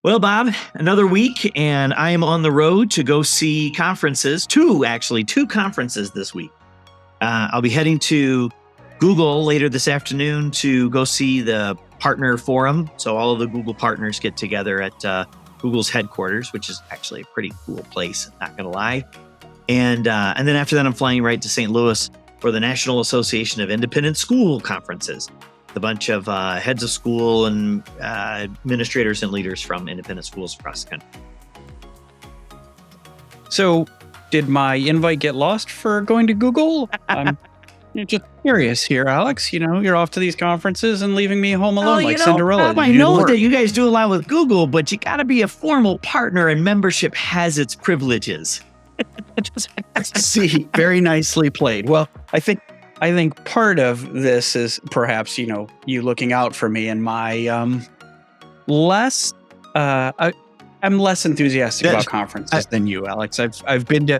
Well, Bob, another week, and I am on the road to go see conferences. Two conferences this week. I'll be heading to Google later this afternoon to go see the partner forum. So all of the Google partners get together at Google's headquarters, which is actually a pretty cool place, not going to lie. And then after that, I'm flying right to St. Louis for the National Association of Independent School Conferences. A bunch of heads of school and administrators and leaders from independent schools across the country. So, did my invite get lost for going to Google? I'm just curious here, Alex. You're off to these conferences and leaving me home alone like Cinderella. Bob, I know that you guys do a lot with Google, but you got to be a formal partner, and membership has its privileges. See, very nicely played. Well, I think part of this is perhaps, you looking out for me and my I'm less enthusiastic about conferences than you, Alex. I've been to,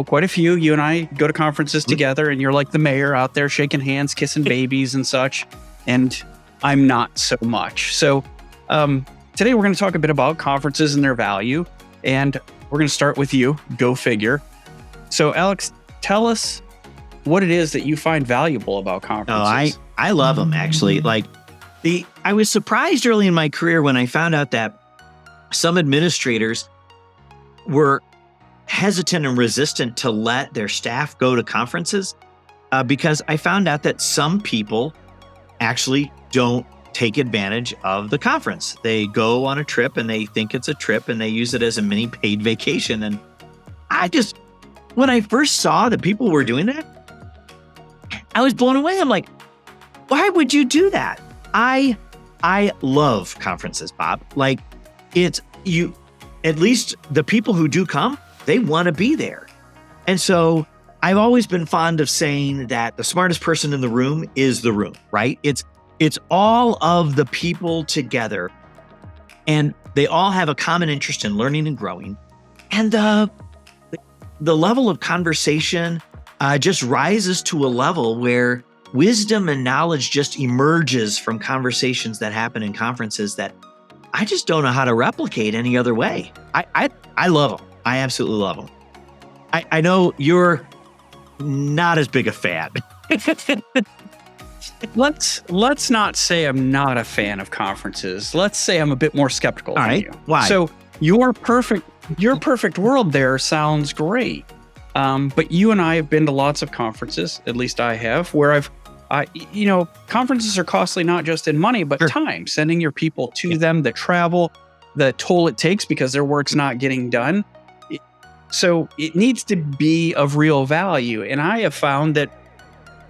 quite a few. You and I go to conferences together, and you're like the mayor out there shaking hands, kissing babies and such. And I'm not so much. So today we're going to talk a bit about conferences and their value. And we're going to start with you. Go figure. So, Alex, tell us what it is that you find valuable about conferences. Oh, I love them, actually. I was surprised early in my career when I found out that some administrators were hesitant and resistant to let their staff go to conferences because I found out that some people actually don't take advantage of the conference. They go on a trip and they think it's a trip and they use it as a mini paid vacation. And when I first saw that people were doing that, I was blown away. I'm like, why would you do that? I love conferences, Bob. At least the people who do come, they want to be there. And so I've always been fond of saying that the smartest person in the room is the room, right? It's all of the people together, and they all have a common interest in learning and growing. And the level of conversation just rises to a level where wisdom and knowledge just emerges from conversations that happen in conferences that I just don't know how to replicate any other way. I love them. I absolutely love them. I know you're not as big a fan. Let's not say I'm not a fan of conferences. Let's say I'm a bit more skeptical than you. Why? So your perfect world there sounds great. But you and I have been to lots of conferences, at least I have, where conferences are costly not just in money, but time, sending your people to them, the travel, the toll it takes because their work's not getting done. So it needs to be of real value. And I have found that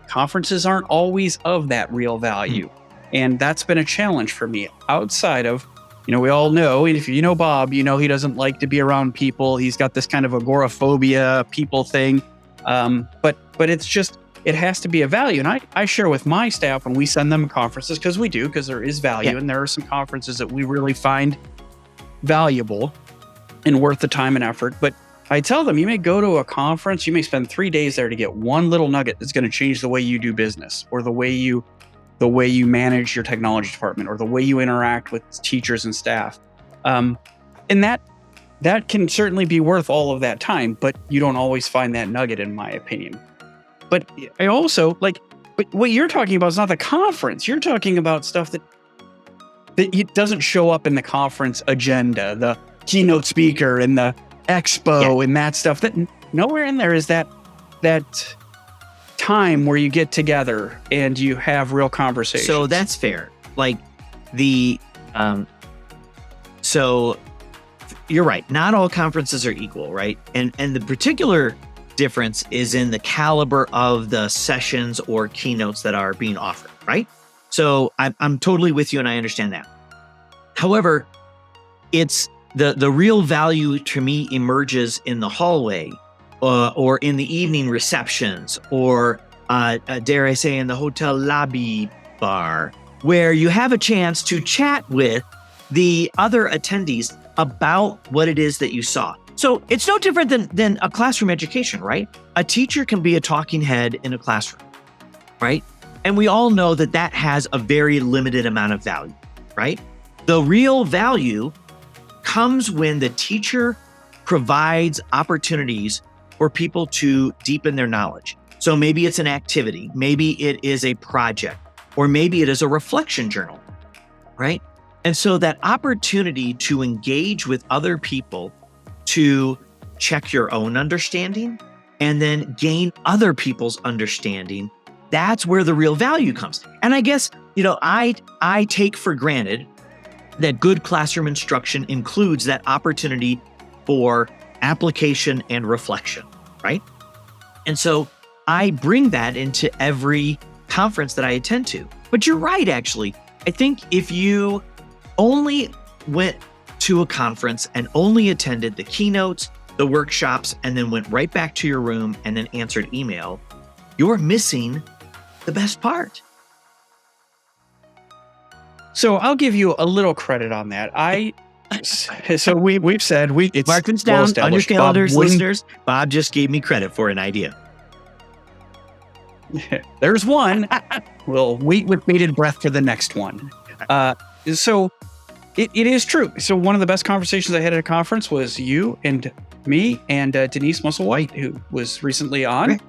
conferences aren't always of that real value. And that's been a challenge for me outside of, we all know, if you know Bob, he doesn't like to be around people. He's got this kind of agoraphobia people thing. But it's just, it has to be a value. And I share with my staff when we send them conferences, because there is value. And there are some conferences that we really find valuable and worth the time and effort. But I tell them, you may go to a conference, you may spend 3 days there to get one little nugget that's going to change the way you do business, or the way you manage your technology department, or the way you interact with teachers and staff. And that can certainly be worth all of that time, but you don't always find that nugget, in my opinion. But I also but what you're talking about is not the conference. You're talking about stuff that it doesn't show up in the conference agenda, the keynote speaker and the expo and that stuff. That nowhere in there is that time where you get together and you have real conversations. So that's fair. So you're right. Not all conferences are equal, right? And the particular difference is in the caliber of the sessions or keynotes that are being offered, right? So I'm totally with you, and I understand that. However, it's the real value to me emerges in the hallway, or in the evening receptions, or dare I say, in the hotel lobby bar, where you have a chance to chat with the other attendees about what it is that you saw. So it's no different than a classroom education, right? A teacher can be a talking head in a classroom, right? And we all know that has a very limited amount of value, right? The real value comes when the teacher provides opportunities for people to deepen their knowledge. So maybe it's an activity, maybe it is a project, or maybe it is a reflection journal, right? And so that opportunity to engage with other people to check your own understanding and then gain other people's understanding, that's where the real value comes. And I guess, I take for granted that good classroom instruction includes that opportunity for application and reflection, right? And so I bring that into every conference that I attend to. But you're right, actually. I think if you only went to a conference and only attended the keynotes, the workshops, and then went right back to your room and then answered email, you're missing the best part. So I'll give you a little credit on that. We've said it's Mark this well down on your established. calendars, Bob, listeners. Bob just gave me credit for an idea. there's one. We'll wait with bated breath for the next one. So it is true. So one of the best conversations I had at a conference was you and me and Denise Musselwhite, who was recently on,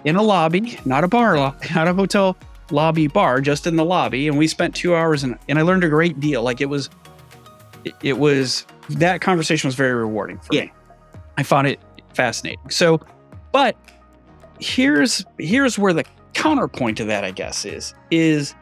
in a lobby, not a bar, not a hotel lobby bar, just in the lobby. And we spent 2 hours and I learned a great deal. Like it was that conversation was very rewarding for me. I found it fascinating. So, but here's where the counterpoint to that, I guess, is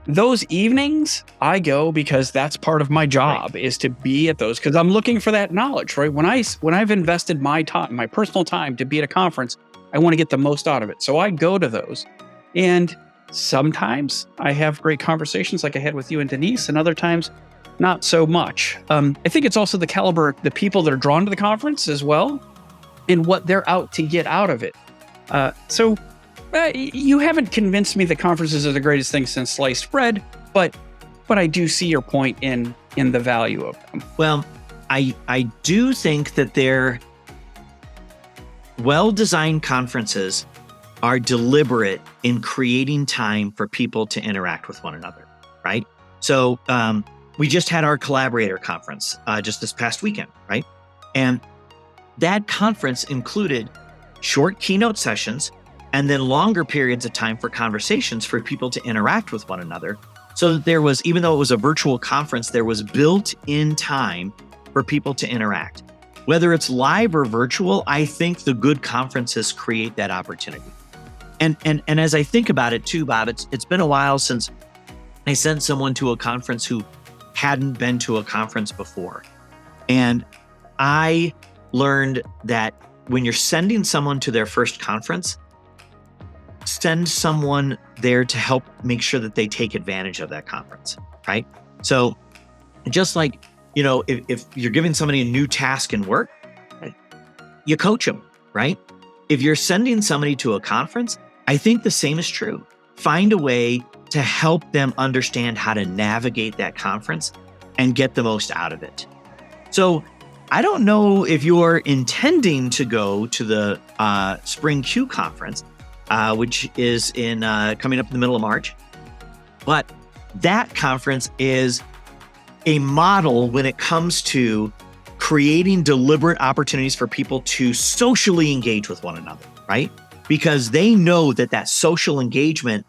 those evenings I go because that's part of my job, is to be at those, because I'm looking for that knowledge, right? When I've invested my time, my personal time to be at a conference, I want to get the most out of it. So I go to those, and sometimes I have great conversations like I had with you and Denise, and other times not so much. I think it's also the caliber of the people that are drawn to the conference as well, and what they're out to get out of it. So you haven't convinced me that conferences are the greatest thing since sliced bread, but I do see your point in the value of them. Well, I do think that they're well-designed conferences are deliberate in creating time for people to interact with one another, right? So we just had our collaborator conference just this past weekend, right? And that conference included short keynote sessions and then longer periods of time for conversations for people to interact with one another. So that there was, even though it was a virtual conference, there was built-in time for people to interact. Whether it's live or virtual, I think the good conferences create that opportunity. And as I think about it too, Bob, it's been a while since I sent someone to a conference who hadn't been to a conference before. And I learned that when you're sending someone to their first conference, send someone there to help make sure that they take advantage of that conference, right? So just like, if you're giving somebody a new task in work, you coach them, right? If you're sending somebody to a conference, I think the same is true. Find a way to help them understand how to navigate that conference and get the most out of it. So I don't know if you're intending to go to the Spring Q conference, which is coming up in the middle of March, but that conference is a model when it comes to creating deliberate opportunities for people to socially engage with one another, right? Because they know that social engagement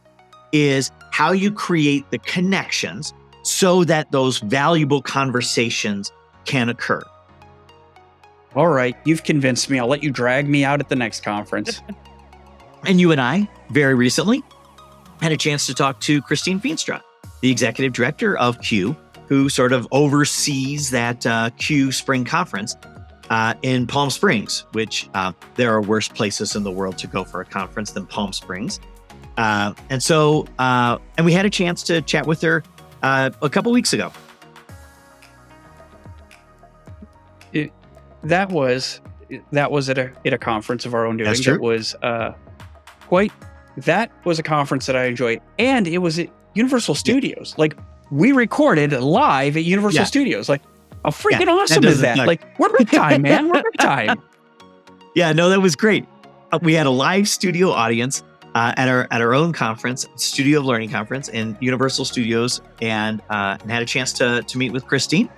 is how you create the connections so that those valuable conversations can occur. All right, you've convinced me. I'll let you drag me out at the next conference. And you and I, very recently, had a chance to talk to Christine Feenstra, the executive director of Q, who sort of oversees that Q Spring Conference in Palm Springs, which there are worse places in the world to go for a conference than Palm Springs. And we had a chance to chat with her a couple weeks ago. That was at a conference of our own doing. That's true. That was a conference that I enjoyed, and it was at Universal Studios. Like, we recorded live at Universal Studios. Like, how freaking awesome is that? Like, we're big time, man. We're big time. Yeah, no, that was great. We had a live studio audience at our own conference, Studio of Learning conference in Universal Studios, and had a chance to meet with Christine.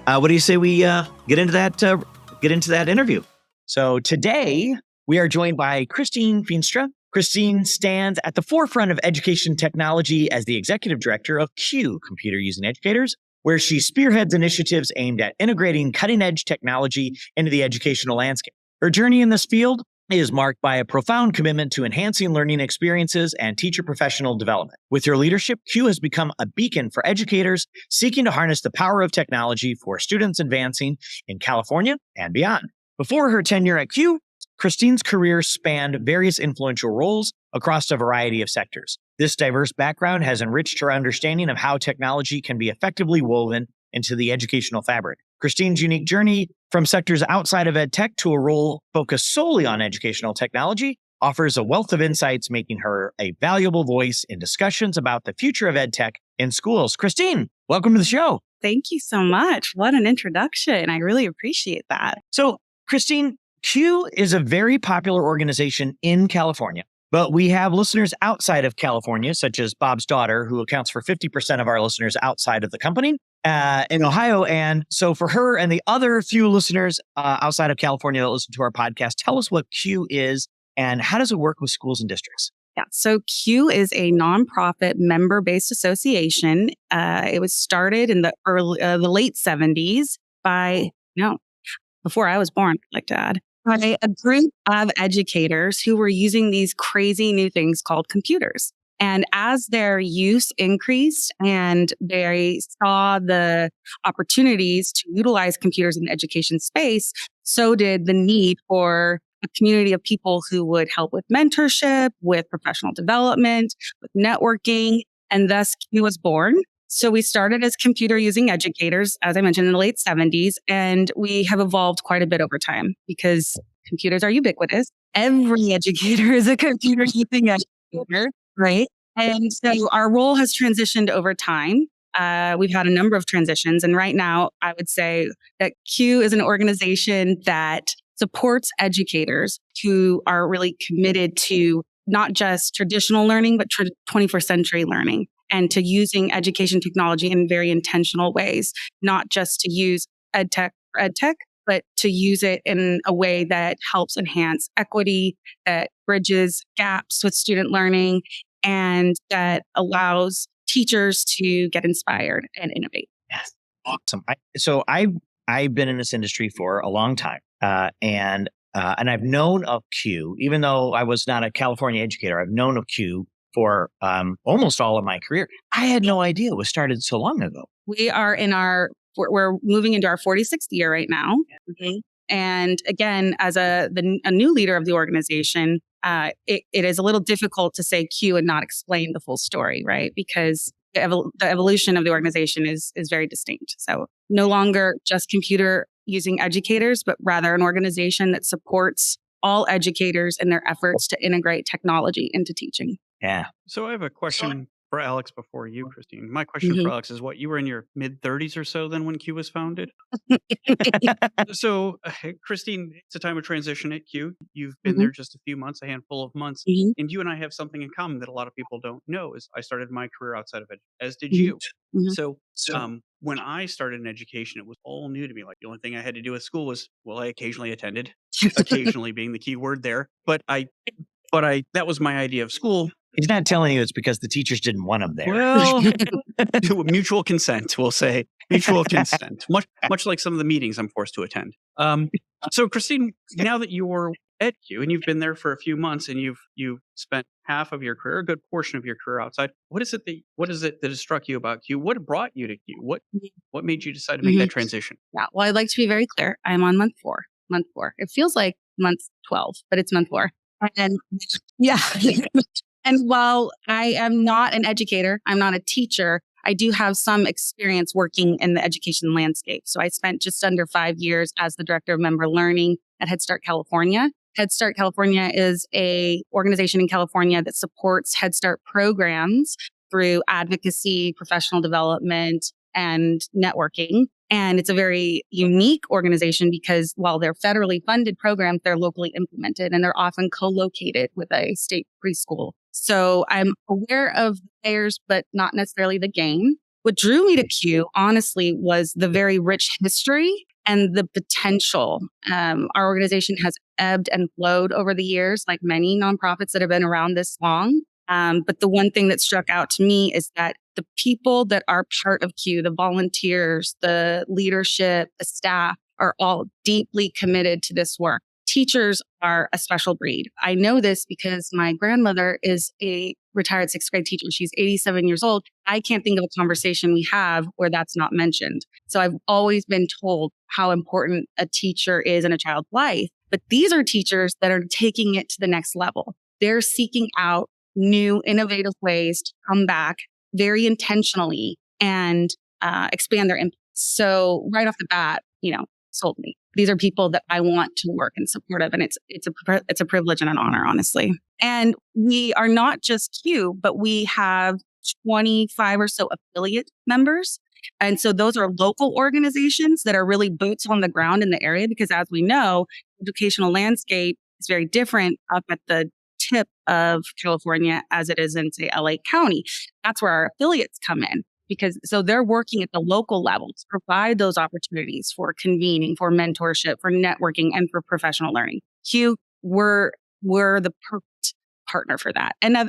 What do you say we get into that interview? So today we are joined by Christine Feenstra. Christine stands at the forefront of education technology as the executive director of Q, Computer Using Educators, where she spearheads initiatives aimed at integrating cutting-edge technology into the educational landscape. Her journey in this field is marked by a profound commitment to enhancing learning experiences and teacher professional development. With her leadership, Q has become a beacon for educators seeking to harness the power of technology for students advancing in California and beyond. Before her tenure at Q, Christine's career spanned various influential roles across a variety of sectors. This diverse background has enriched her understanding of how technology can be effectively woven into the educational fabric. Christine's unique journey from sectors outside of EdTech to a role focused solely on educational technology offers a wealth of insights, making her a valuable voice in discussions about the future of EdTech in schools. Christine, welcome to the show. Thank you so much. What an introduction. I really appreciate that. So, Christine, Q is a very popular organization in California, but we have listeners outside of California, such as Bob's daughter, who accounts for 50% of our listeners outside of the company in Ohio. And so for her and the other few listeners outside of California that listen to our podcast, tell us what Q is and how does it work with schools and districts? Yeah. So Q is a nonprofit member-based association. It was started in the late 70s by, before I was born, I'd like to add, by a group of educators who were using these crazy new things called computers. And as their use increased and they saw the opportunities to utilize computers in the education space, so did the need for a community of people who would help with mentorship, with professional development, with networking, and thus Q was born. So we started as computer using educators, as I mentioned, in the late 70s, and we have evolved quite a bit over time because computers are ubiquitous. Every educator is a computer using educator, right? And so our role has transitioned over time. We've had a number of transitions, and right now I would say that Q is an organization that supports educators who are really committed to not just traditional learning, but 21st century learning, and to using education technology in very intentional ways, not just to use EdTech for EdTech, but to use it in a way that helps enhance equity, that bridges gaps with student learning, and that allows teachers to get inspired and innovate. Yes. Awesome. I've been in this industry for a long time, and I've known of Q, even though I was not a California educator. I've known of Q for almost all of my career. I had no idea it was started so long ago. We're moving into our 46th year right now. Mm-hmm. And again, as a new leader of the organization, it is a little difficult to say Q and not explain the full story, right? Because the evolution of the organization is very distinct. So no longer just computer using educators, but rather an organization that supports all educators in their efforts to integrate technology into teaching. Yeah. So I have a question for Alex before you, Christine. My question for Alex is you were in your mid-30s or so then when Q was founded? So, Christine, it's a time of transition at Q. You've been there just a few months, a handful of months. And you and I have something in common that a lot of people don't know is I started my career outside of it, as did you. So when I started in education, it was all new to me. Like the only thing I had to do at school was, I occasionally attended, occasionally being the key word there. But that was my idea of school. He's not telling you it's because the teachers didn't want him there. Well, mutual consent, we'll say. Mutual consent. Much like some of the meetings I'm forced to attend. So, Christine, now that you're at Q and you've been there for a few months and you've spent half of your career, a good portion of your career outside, what is it that has struck you about Q? What brought you to Q? What made you decide to make that transition? Yeah, well, I'd like to be very clear. I'm on month four. It feels like month 12, but it's month 4. And yeah. And while I am not an educator, I'm not a teacher, I do have some experience working in the education landscape. So I spent just under 5 years as the director of member learning at Head Start California. Head Start California is a organization in California that supports Head Start programs through advocacy, professional development, and networking. And it's a very unique organization because while they're federally funded programs, they're locally implemented and they're often co-located with a state preschool. So I'm aware of the players, but not necessarily the game. What drew me to Q, honestly, was the very rich history and the potential. Our organization has ebbed and flowed over the years, like many nonprofits that have been around this long. But the one thing that struck out to me is that the people that are part of Q, the volunteers, the leadership, the staff, are all deeply committed to this work. Teachers are a special breed. I know this because my grandmother is a retired sixth grade teacher. She's 87 years old. I can't think of a conversation we have where that's not mentioned. So I've always been told how important a teacher is in a child's life. But these are teachers that are taking it to the next level. They're seeking out new, innovative ways to come back very intentionally and expand their impact. So right off the bat, sold me. These are people that I want to work in support of, and it's a privilege and an honor, honestly. And we are not just Q, but we have 25 or so affiliate members. And so those are local organizations that are really boots on the ground in the area, because as we know, educational landscape is very different up at the tip of California as it is in, say, LA County. That's where our affiliates come in. So they're working at the local level to provide those opportunities for convening, for mentorship, for networking, and for professional learning. Q, we're the perfect partner for that. And, I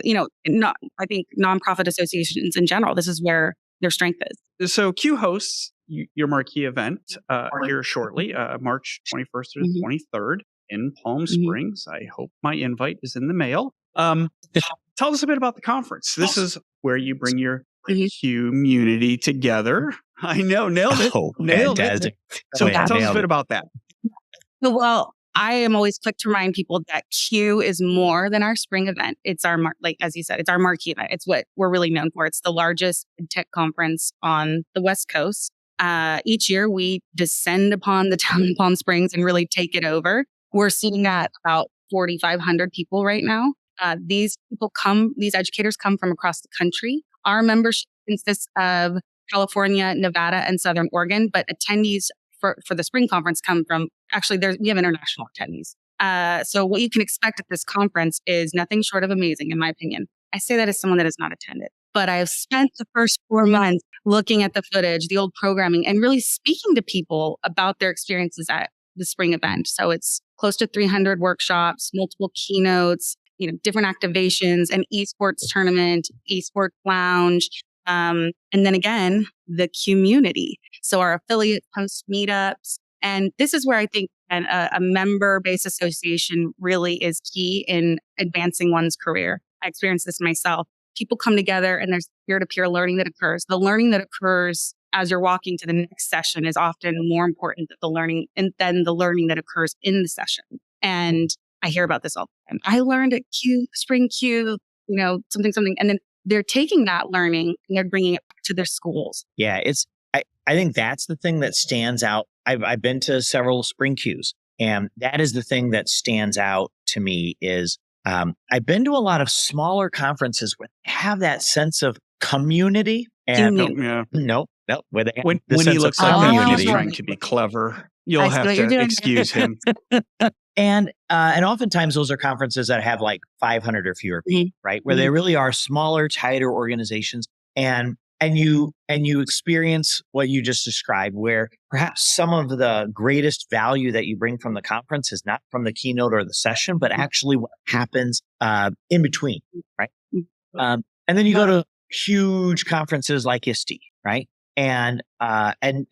think nonprofit associations in general, this is where their strength is. So Q hosts your marquee event here shortly, March 21st through the 23rd in Palm Springs. I hope my invite is in the mail. Tell us a bit about the conference. This is where you bring your community together. I know, nailed it. Oh, nailed fantastic. it. So tell us a bit about that. Well, I am always quick to remind people that Q is more than our spring event. It's our, as you said, it's our marquee event. It's what we're really known for. It's the largest EdTech conference on the West Coast. Each year we descend upon the town of Palm Springs and really take it over. We're sitting at about 4,500 people right now. These educators come from across the country. Our membership consists of California, Nevada, and Southern Oregon, but attendees for the spring conference come from, we have international attendees. So what you can expect at this conference is nothing short of amazing, in my opinion. I say that as someone that has not attended, but I have spent the first 4 months looking at the footage, the old programming, and really speaking to people about their experiences at the spring event. So it's close to 300 workshops, multiple keynotes, different activations, an esports tournament, esports lounge, and then again, the community. So our affiliate host meetups. And this is where I think a member-based association really is key in advancing one's career. I experienced this myself. People come together and there's peer-to-peer learning that occurs. The learning that occurs as you're walking to the next session is often more important than the learning that occurs in the session. And I hear about this all the time. I learned at Spring Q, something. And then they're taking that learning and they're bringing it back to their schools. Yeah, I think that's the thing that stands out. I've been to several Spring Qs, and that is the thing that stands out to me is I've been to a lot of smaller conferences where they have that sense of community. And no, where they have when he looks like he's trying to be clever, you'll have to excuse him. And oftentimes those are conferences that have like 500 or fewer people, right? Where they really are smaller, tighter organizations. And you experience what you just described, where perhaps some of the greatest value that you bring from the conference is not from the keynote or the session, but actually what happens in between, right? And then you go to huge conferences like ISTE, right? And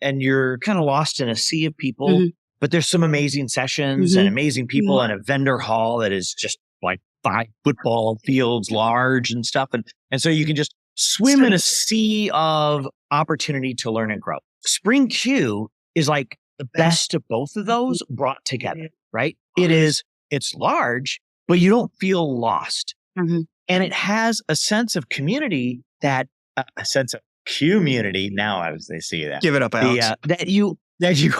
you're kind of lost in a sea of people. But there's some amazing sessions and amazing people and a vendor hall that is just like 5 football fields large and stuff. And so you can just swim in a sea of opportunity to learn and grow. Spring Q is like the best of both of those brought together, right? It's large, but you don't feel lost. And it has a sense of community a sense of community. Now, as they see that. Give it up, Alex. That you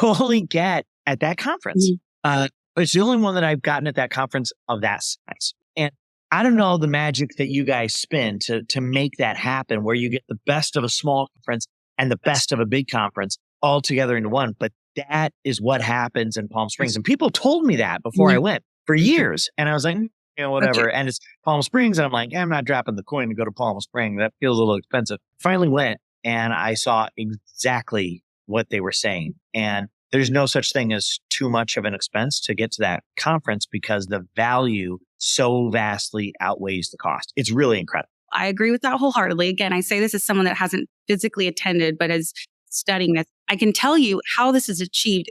only get at that conference. It's the only one that I've gotten at that conference of that size. And I don't know the magic that you guys spin to make that happen, where you get the best of a small conference and the best of a big conference all together into one. But that is what happens in Palm Springs. And people told me that before I went for years. And I was like, whatever. And it's Palm Springs. And I'm like, I'm not dropping the coin to go to Palm Springs. That feels a little expensive. Finally went. and I saw exactly what they were saying. And there's no such thing as too much of an expense to get to that conference because the value so vastly outweighs the cost. It's really incredible. I agree with that wholeheartedly. Again, I say this as someone that hasn't physically attended, but is studying this. I can tell you how this is achieved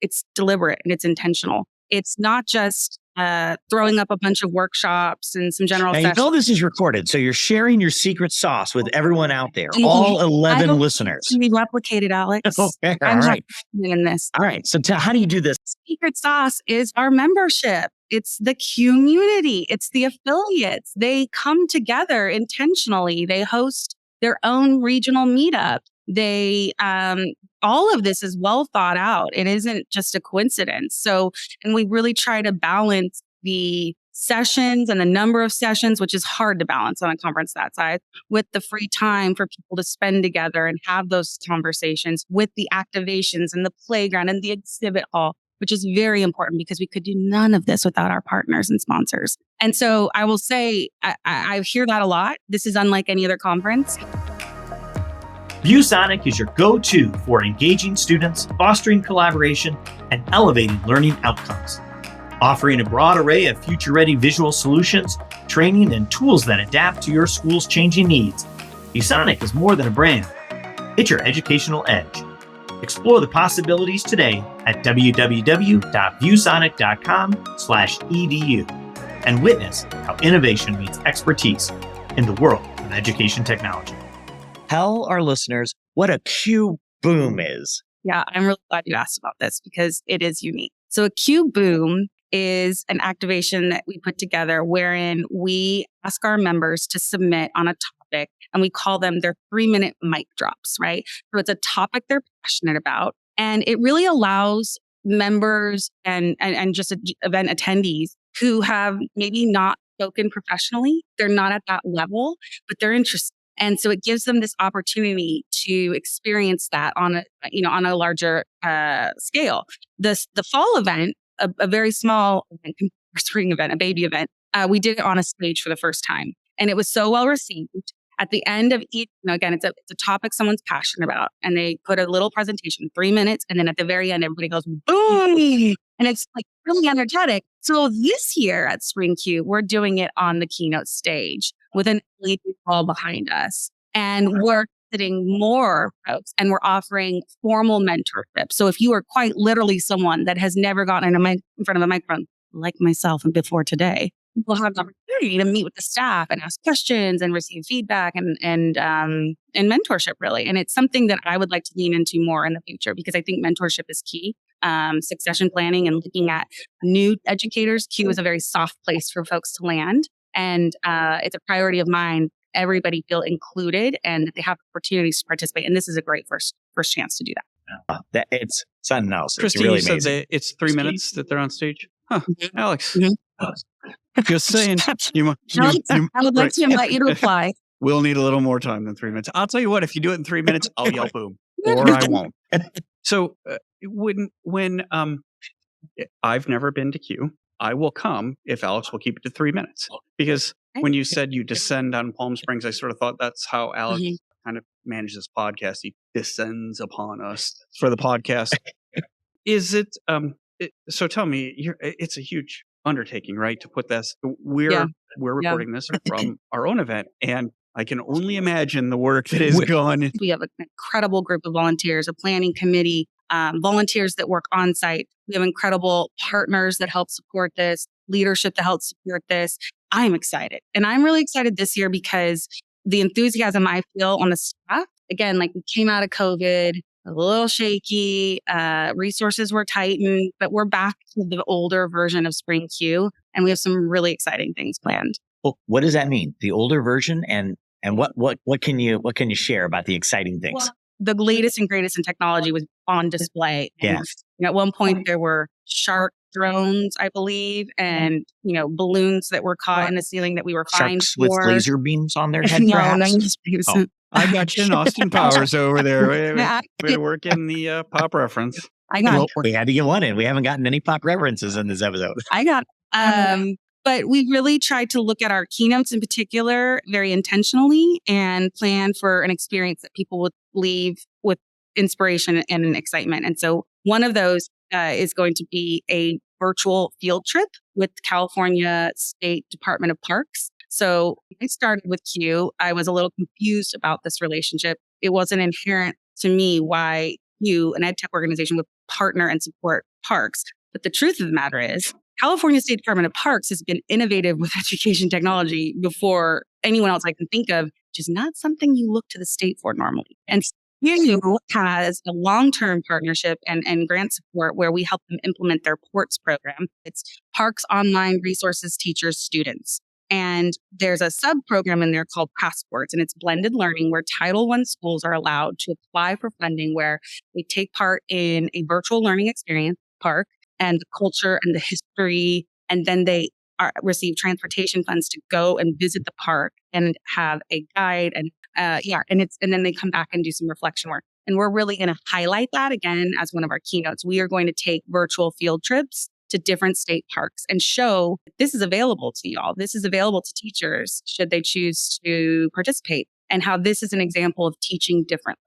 it's deliberate and it's intentional. It's not just throwing up a bunch of workshops and some general And sessions. you know this is recorded, so you're sharing your secret sauce with everyone out there, all 11 listeners. To be replicated, Alex. Okay, all I'm right. not in this. All right. So how do you do this? Secret sauce is our membership. It's the community. It's the affiliates. They come together intentionally. They host their own regional meetup. They, all of this is well thought out. It isn't just a coincidence. So, and we really try to balance the sessions and the number of sessions, which is hard to balance on a conference that size, with the free time for people to spend together and have those conversations, with the activations and the playground and the exhibit hall, which is very important because we could do none of this without our partners and sponsors. And so I will say, I hear that a lot. This is unlike any other conference. ViewSonic is your go-to for engaging students, fostering collaboration, and elevating learning outcomes. Offering a broad array of future-ready visual solutions, training, and tools that adapt to your school's changing needs, ViewSonic is more than a brand. It's your educational edge. Explore the possibilities today at www.viewsonic.com/edu and witness how innovation meets expertise in the world of education technology. Tell our listeners what a Q Boom is. Yeah, I'm really glad you asked about this because it is unique. So a Q Boom is an activation that we put together wherein we ask our members to submit on a topic, and we call them their 3-minute mic drops, right? So it's a topic they're passionate about, and it really allows members and just event attendees who have maybe not spoken professionally, they're not at that level, but they're interested. And so it gives them this opportunity to experience that on a larger scale. The fall event, a very small spring event, a baby event, we did it on a stage for the first time, and it was so well received. At the end of each, again, it's a topic someone's passionate about, and they put a little presentation, 3 minutes, and then at the very end, everybody goes boom, and it's like really energetic. So this year at Spring Q, we're doing it on the keynote stage with an LED wall behind us, and we're sitting more folks, and we're offering formal mentorship. So if you are quite literally someone that has never gotten in front of a microphone, like myself and before today, we'll have the opportunity to meet with the staff and ask questions and receive feedback and mentorship, really. And it's something that I would like to lean into more in the future because I think mentorship is key. Succession planning and looking at new educators. Q is a very soft place for folks to land. And it's a priority of mine. Everybody feel included and that they have opportunities to participate. And this is a great first chance to do that. It's something else. Christine, it's really you amazing. said it's 3 minutes that they're on stage? Huh, Alex. Mm-hmm. Just saying. I would like to invite you to apply. We'll need a little more time than 3 minutes. I'll tell you what, if you do it in 3 minutes, I'll yell boom, or I won't. So when I've never been to Q, I will come if Alex will keep it to 3 minutes. Because when you said you descend on Palm Springs, I sort of thought that's how Alex kind of manages this podcast. He descends upon us for the podcast. Is it, so tell me, it's a huge undertaking, right? To put this, we're recording this from our own event, and I can only imagine the work that is gone. We have an incredible group of volunteers, a planning committee, volunteers that work on site. We have incredible partners that help support this, leadership that helps support this. I'm excited. And I'm really excited this year because the enthusiasm I feel on the staff, again, like we came out of COVID, a little shaky, resources were tightened, but we're back to the older version of Spring Q, and we have some really exciting things planned. Well, what does that mean? The older version, and what can you share about the exciting things? Well, the latest and greatest in technology was on display. Yeah. And at one point there were shark drones, I believe, and balloons that were caught in the ceiling that we were fined Sharks for. with laser beams on their head, No, perhaps? no, I got you in Austin Powers over there. Way to work in the pop reference. I got. Well, we had to get one in. We haven't gotten any pop references in this episode. I got. But we really tried to look at our keynotes in particular very intentionally and plan for an experience that people would leave with inspiration and excitement. And so one of those is going to be a virtual field trip with California State Department of Parks. So I started with Q. I was a little confused about this relationship. It wasn't inherent to me why Q, an EdTech organization, would partner and support parks. But the truth of the matter is, California State Department of Parks has been innovative with education technology before anyone else I can think of, which is not something you look to the state for normally. And CU has a long-term partnership and grant support where we help them implement their PORTS program. It's Parks Online Resources Teachers Students. And there's a sub-program in there called Passports, and it's blended learning where Title I schools are allowed to apply for funding where they take part in a virtual learning experience, park, and the culture and the history, and then they receive transportation funds to go and visit the park and have a guide and then they come back and do some reflection work. And we're really going to highlight that again as one of our keynotes. We are going to take virtual field trips to different state parks and show this is available to y'all. This is available to teachers should they choose to participate, and how this is an example of teaching differently.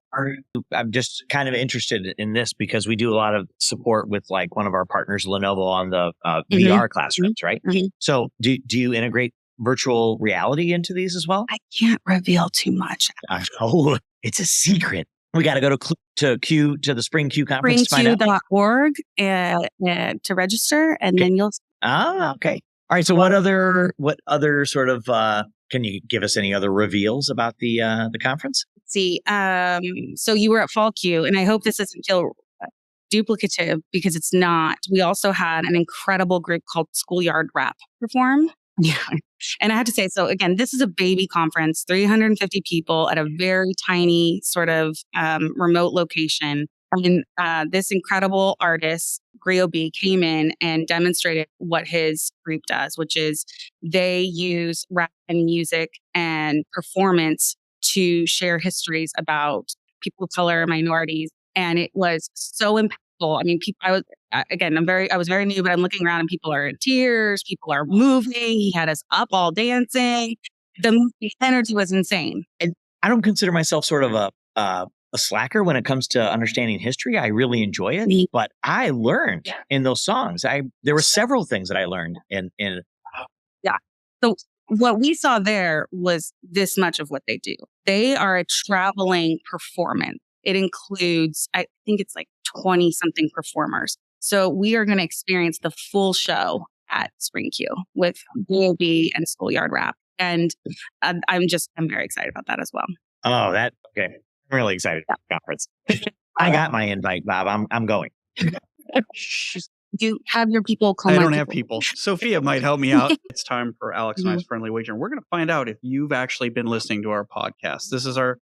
I'm just kind of interested in this because we do a lot of support with like one of our partners, Lenovo, on the VR classrooms, right? Mm-hmm. So do you integrate virtual reality into these as well? I can't reveal too much. Oh, it's a secret. We got to go to the Spring Q conference to find out. springq.org to register, and then you'll. Ah, okay. All right. So what other sort of can you give us any other reveals about the conference? Let's see. So you were at Fall Q, and I hope this doesn't feel duplicative because it's not. We also had an incredible group called Schoolyard Rap perform. Yeah. And I have to say, so again, this is a baby conference, 350 people at a very tiny sort of remote location. And this incredible artist, Grio B, came in and demonstrated what his group does, which is they use rap and music and performance to share histories about people of color, minorities. And it was so impactful. I mean, I was very new, but I'm looking around and people are in tears. People are moving. He had us up all dancing. The energy was insane. I don't consider myself sort of a slacker when it comes to understanding history. I really enjoy it, but I learned in those songs. There were several things that I learned in. Yeah. So what we saw there was this much of what they do. They are a traveling performance. It includes, I think it's like 20 something performers. So we are going to experience the full show at Spring Q with B and Schoolyard Rap. And I'm very excited about that as well. Oh, okay. I'm really excited about the conference. I got my invite, Bob. I'm going. You have your people I don't have people. Sophia might help me out. It's time for Alex and I's friendly wager. And we're going to find out if you've actually been listening to our podcast. This is our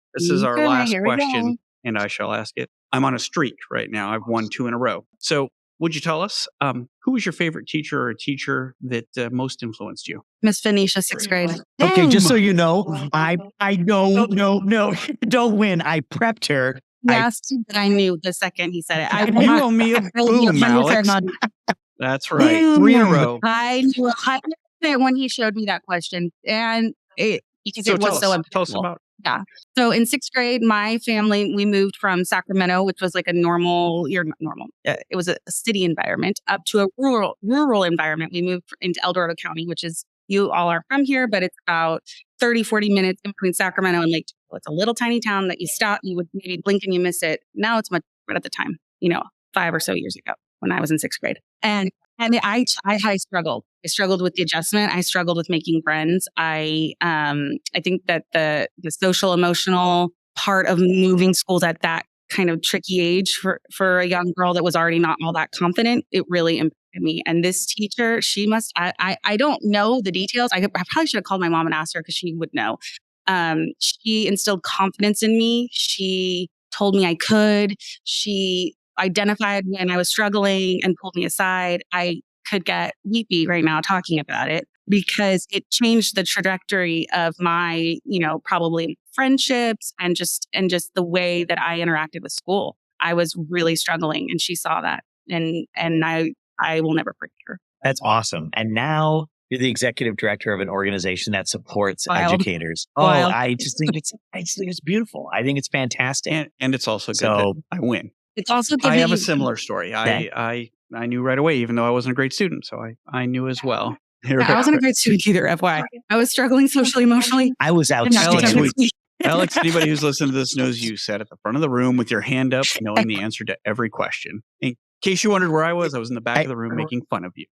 last question, and I shall ask it. I'm on a streak right now. I've won 2 in a row. So would you tell us who was your favorite teacher or teacher that most influenced you? Miss Phoenicia, 6th grade. Okay, just so you know, I don't win. I prepped her. Yes, but I knew the second he said it. You owe me a boom, Alex. That's right. Boom. 3 in a row. I knew 100% when he showed me that question. And it was so impactful. Tell us about it. Yeah. So in 6th grade, my family, we moved from Sacramento, which was like it was a city environment, up to a rural environment. We moved into El Dorado County, which is, you all are from here, but it's about 30, 40 minutes in between Sacramento and Lake Tahoe. It's a little tiny town that you stop, you would maybe blink and you miss it. Now it's much better at the time, 5 or so years ago when I was in 6th grade. And I struggled. I struggled with the adjustment. I struggled with making friends. I think that the social emotional part of moving schools at that kind of tricky age for a young girl that was already not all that confident, it really impacted me. And this teacher, I don't know the details. I probably should have called my mom and asked her because she would know. She instilled confidence in me. She told me I could. She identified when I was struggling and pulled me aside. I could get weepy right now talking about it because it changed the trajectory of my, probably friendships and just the way that I interacted with school. I was really struggling and she saw that and I will never forget her. That's awesome. And now You're the executive director of an organization that supports Wild. educators. Wild. I just think it's beautiful. I think it's fantastic. And it's also good So- that I win. It's also I giving have you a similar story. Okay. I knew right away, even though I wasn't a great student. So I knew as well. Here I wasn't a great student either, FYI. I was struggling socially, emotionally. I was Did not do outstanding. academically. Alex, anybody who's listening to this knows you sat at the front of the room with your hand up, knowing the answer to every question. In case you wondered where I was in the back of the room making fun of you.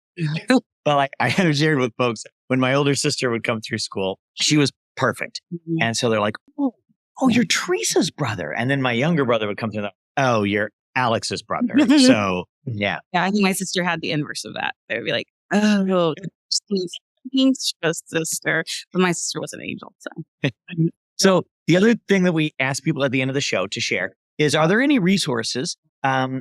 Well, I had shared with folks when my older sister would come through school, she was perfect. And so they're like, oh, you're Teresa's brother. And then my younger brother would come through and oh, you're Alex's brother. So yeah. Yeah, I think my sister had the inverse of that. They would be like, oh, Christine's sister. But my sister was an angel. So So the other thing that we ask people at the end of the show to share is, are there any resources that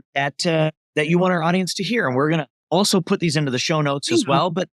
you want our audience to hear? And we're going to also put these into the show notes as well. But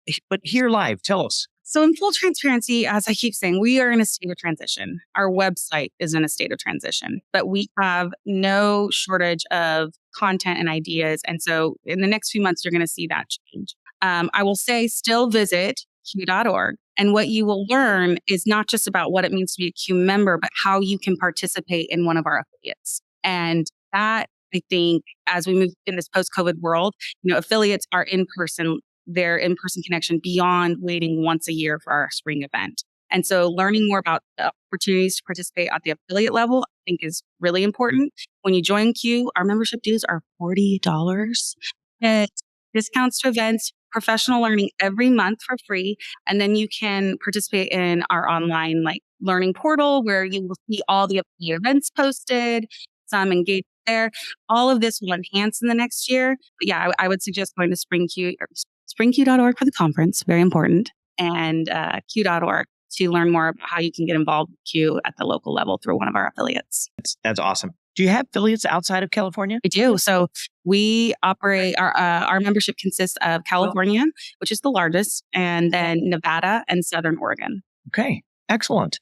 here live, tell us. So in full transparency, as I keep saying, we are in a state of transition. Our website is in a state of transition, but we have no shortage of content and ideas. And so in the next few months, you're going to see that change. I will say still visit Q.org. And what you will learn is not just about what it means to be a Q member, but how you can participate in one of our affiliates. And that, I think, as we move in this post-COVID world, affiliates are in person. Their in-person connection beyond waiting once a year for our spring event. And so learning more about the opportunities to participate at the affiliate level, I think is really important. When you join Q, our membership dues are $40. It's discounts to events, professional learning every month for free. And then you can participate in our online learning portal where you will see all the events posted, some engagement there. All of this will enhance in the next year. But yeah, I would suggest going to springq.org for the conference, very important, and q.org to learn more about how you can get involved with Q at the local level through one of our affiliates. That's awesome. Do you have affiliates outside of California? We do. So we operate, our membership consists of California, which is the largest, and then Nevada and Southern Oregon. Okay. Excellent.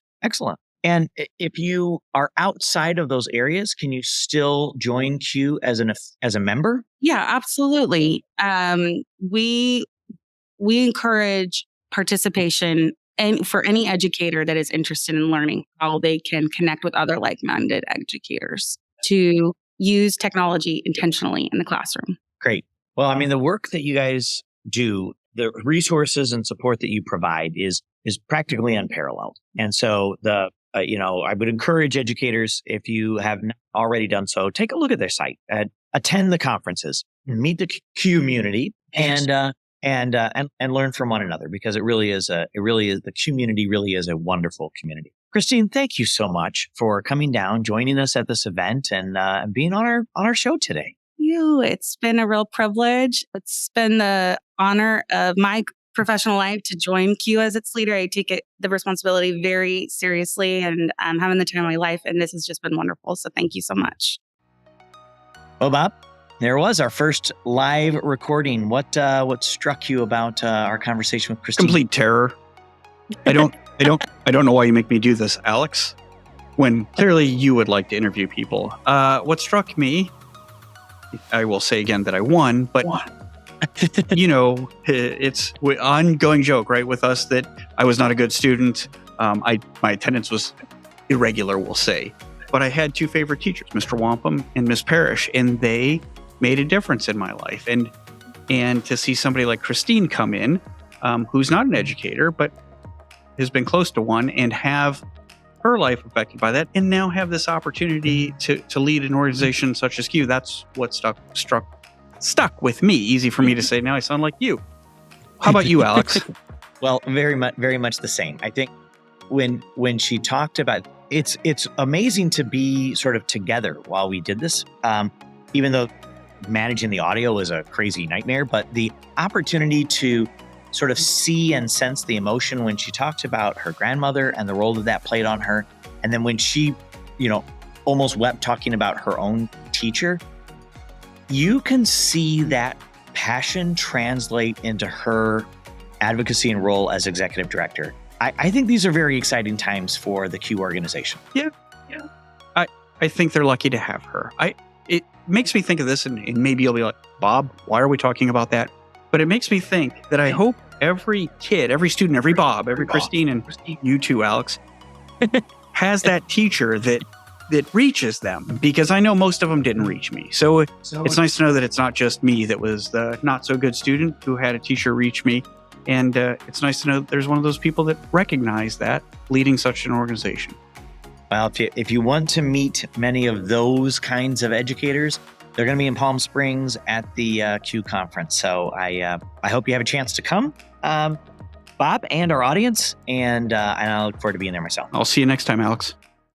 And if you are outside of those areas, can you still join Q as a member? Yeah, absolutely. We encourage participation and for any educator that is interested in learning how they can connect with other like-minded educators to use technology intentionally in the classroom. Great. Well, I mean, the work that you guys do, the resources and support that you provide is practically unparalleled. And so I would encourage educators, if you have not already done so, take a look at their site, attend the conferences, meet the community, and learn from one another, because the community really is a wonderful community. Christine, thank you so much for coming down, joining us at this event, and being on our show today. It's been a real privilege. It's been the honor of my professional life to join Q as its leader. I take the responsibility very seriously, and I'm having the time of my life, and this has just been wonderful. So thank you so much. Well, Bob, there was our first live recording. What struck you about our conversation with Christine? Complete terror. I don't know why you make me do this, Alex, when clearly you would like to interview people. What struck me, I will say again that I won, but it's an ongoing joke, right, with us that I was not a good student. My attendance was irregular, we'll say. But I had two favorite teachers, Mr. Wampum and Miss Parrish, and they made a difference in my life. And to see somebody like Christine come in, who's not an educator, but has been close to one, and have her life affected by that, and now have this opportunity to lead an organization such as Q, that's what stuck with me. Easy for me to say now. I sound like you. How about you, Alex? Well, very much the same. I think when she talked about it's amazing to be sort of together while we did this, even though managing the audio was a crazy nightmare, but the opportunity to sort of see and sense the emotion when she talked about her grandmother and the role that played on her. And then when she, almost wept talking about her own teacher, you can see that passion translate into her advocacy and role as executive director. I think these are very exciting times for the Q organization. Yeah. I think they're lucky to have her. It makes me think of this, and maybe you'll be like, Bob, why are we talking about that? But it makes me think that I hope every kid, every student, every Bob, every Christine, and you too, Alex, has that teacher that reaches them, because I know most of them didn't reach me. So it's nice to know that it's not just me that was the not so good student who had a teacher reach me. And it's nice to know that there's one of those people that recognize that leading such an organization. Well, if you want to meet many of those kinds of educators, they're going to be in Palm Springs at the Q conference. So I hope you have a chance to come, Bob, and our audience. And I look forward to being there myself. I'll see you next time, Alex.